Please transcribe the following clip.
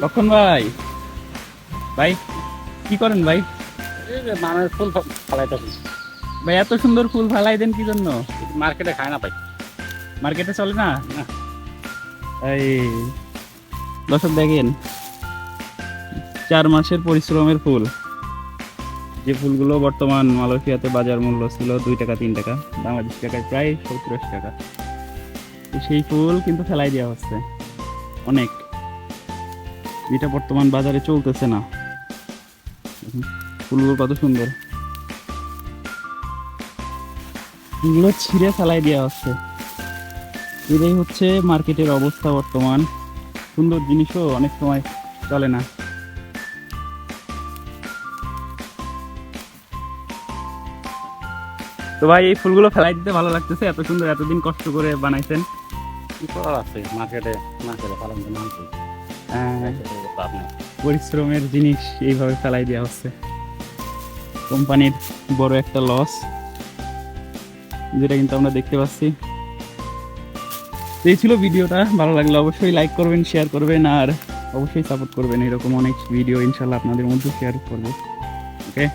লক্ষণ ভাই, ভাই কি করেন ভাই? এই যে মানে ফুল ফালাইতেছি, ভাই এত সুন্দর ফুল ফালাই দেন কি জন্য? মার্কেটে খায় না ভাই। মার্কেটে চলে না? না। এই দর্শক দেখেন, 4 মাসের পরিশ্রমের ফুল। যে ফুলগুলো বর্তমান মালয়েশিয়াতে বাজার মূল্য ছিল 2 টাকা 3 টাকা, বাংলাদেশ টাকায় প্রায় 70-80 টাকা। তো সেই ফুল কিন্তু ফেলাই দেওয়া হচ্ছে অনেক, যেটা বর্তমান বাজারে চলতেছে না। দেখুন, ফুলগুলো কত সুন্দর, এগুলো ছিঁড়ে ফেলাই দেওয়া হচ্ছে। এটাই হচ্ছে মার্কেটের অবস্থা বর্তমান। সুন্দর জিনিসও অনেক সময় চলে না। তো ভাই এই ফুলগুলো ফেলাই দিতে ভালো লাগতেছে, এত সুন্দর, এতদিন কষ্ট করে বানাইছেন। কি করার আছে, মার্কেটে না খেলে পালন করে নাম পরিশ্রমের জিনিস এইভাবে ফেলাই দেওয়া হচ্ছে, কোম্পানির বড় একটা লস, যেটা কিন্তু আমরা দেখতে পাচ্ছি। তো এই ছিল ভিডিওটা, ভালো লাগলে অবশ্যই লাইক করবেন, শেয়ার করবেন, আর অবশ্যই সাপোর্ট করবেন। এরকম অনেক ভিডিও ইনশাল্লাহ আপনাদের মধ্যে শেয়ার করবো। ওকে।